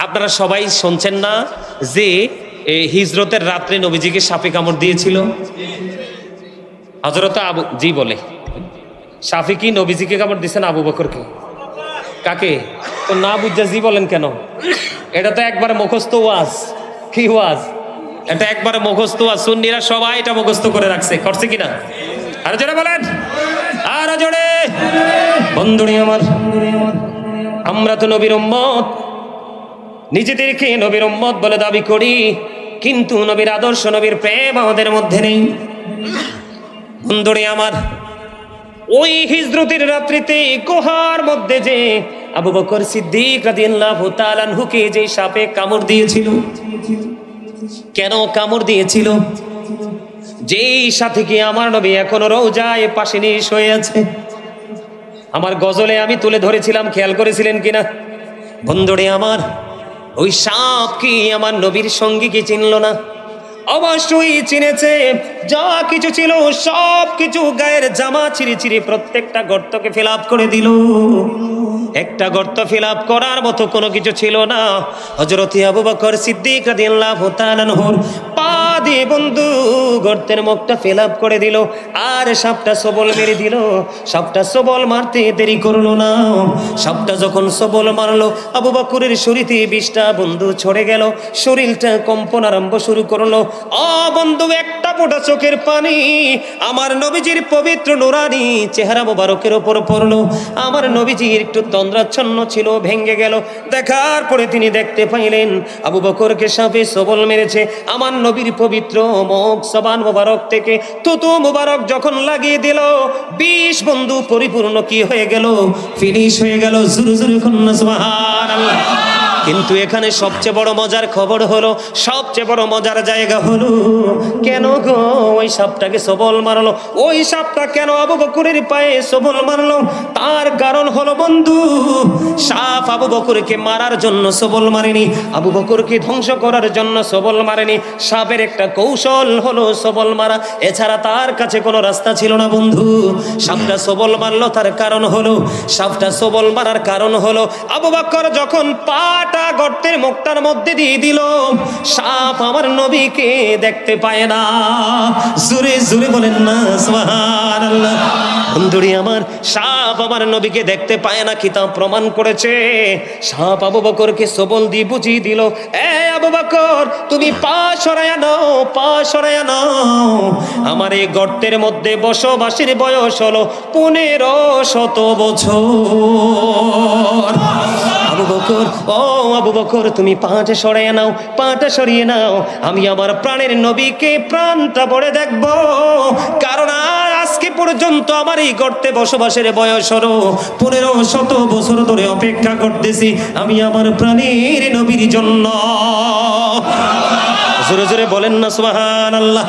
আপনারা সবাই শুনছেন না যে হিজরতের রাত্রে নবীজিকে সাপে কামড় দিয়েছিল? হযরত আবু জি বলে সাপে কি নবীজিকে কামড় দিয়েছেন? আবু বকরকে। কাকে? তো না বুঝা জি বলেন কেন? এটা তো একবারে মুখস্থ ওয়াজ। কি ওয়াজ এটা? একবারে মুখস্থ ওয়াজ। সুন্নিরা সবাই এটা মুখস্থ করে রাখছে, করছে কিনা? আরো জোরে বলেন, আরো জোরে। বন্ধুরে আমার, আমরা তো নবীর উম্মত, নিজেদেরকে নবীর উম্মত বলে দাবি করি, কিন্তু নবীর আদর্শ, নবীর প্রেম আমাদের মধ্যে নেই। বন্ধুরে আমার, ওই হিজরতের রাত্রিতে গুহার মধ্যে যে আবু বকর সিদ্দিক রাদিয়াল্লাহু তাআলা আনহুকে যে সাপে কামড় দিয়েছিল, কেন কামড় দিয়েছিল? যেই সাথে কি আমার নবী এখনো রওজায় পাশে নিয়ে শুয়ে আছে। আমার গজলে আমি তুলে ধরেছিলাম, খেয়াল করেছিলেন কিনা? বন্ধুরে আমার, ওই সাপ কি আমার নবীর সঙ্গী কি চিনল না? অবশ্যই চিনেছে। যা কিছু ছিল সব কিছু গায়ের জামা ছিঁড়ে ছিঁড়ে প্রত্যেকটা গর্তকে ফিল আপ করে দিল। একটা গর্ত ফিল আপ করার মতো কোনো কিছু ছিল না। হযরত আবু বকর সিদ্দিক রাদিয়াল্লাহু তাআলা আনহুর পা দিয়ে বন্ধু গর্তের মুখটা ফিল আপ করে দিল, আর সাপটা সবল মেরে দিল। সাপটা সবল মারতে দেরি করলো না। সাপটা যখন সবল মারলো, আবু বকরের শরীরে বিষটা বন্ধু ছড়ে গেল, শরীরটা কম্পন আরম্ভ শুরু করলো। বন্ধু, একটা ফোঁটা চোখের পানি আমার নবীজির পবিত্র নুরানি চেহারা মোবারকের উপর পড়লো। আমার নবীজির একটু তন্দ্রাচ্ছন্ন ছিল, ভেঙে গেল। দেখার পরে তিনি দেখতে পাইলেন আবু বকরকে সাপে সবল মেরেছে। আমার নবীর পবিত্র মুখ জবান মোবারক থেকে থুতু মোবারক যখন লাগিয়ে দিল, বিষ বন্ধু পরিপূর্ণ কি হয়ে গেল? ফিনিশ হয়ে গেল। জোরে জোরে কন্যা সুবহানাল্লাহ। কিন্তু এখানে সবচেয়ে বড় মজার খবর হলো, সবচেয়ে বড় মজার জায়গা হলো, কেন গো ওই সাপটাকে সবল মারলো? ওই সাপটা কেন আবু বকরের পায়ে সবল মারলো? তার কারণ হলো বন্ধু, সাপ আবু বকরকে মারার জন্য সবল মারেনি, আবু বকরকে ধ্বংস করার জন্য সবল মারেনি। সাপের একটা কৌশল হলো সবল মারা, এছাড়া তার কাছে কোনো রাস্তা ছিল না বন্ধু। সাপটা সবল মারলো, তার কারণ হলো, সাপটা সবল মারার কারণ হলো আবু বকর যখন পাটা গর্তের মুখটার মধ্যে দিয়ে দিল, সাপ আমার নবীকে দেখতে পায় না। জোরে জোরে বলেন না সুবহানাল্লাহ। বন্ধুরি আমার, সাপ আমার নবীকে দেখতে পায় না, কিতাব প্রমাণ করেছে। সাপ আবু বকরকে সবল দিয়ে বুঝিয়ে দিল, এ আবু বকর, তুমি পা সরায়া নাও, পা সরায়া নাও। আমার এই গর্তের মধ্যে বসবাসের বয়স হলো 1500 বছর। আবু বকর, ও আবু বকর, তুমি পাটা সরিয়ে নাও, পাটা সরিয়ে নাও। আমি আমার প্রাণের নবীকে প্রাণটা ভরে দেখবো, কারণ আজকে পর্যন্ত আমার এই গর্তে বসবাসের বয়স হলো 1500 বছর ধরে অপেক্ষা করতেছি আমি আমার প্রাণের নবীর জন্য। জোরে জোরে বলেন না সুবহানাল্লাহ।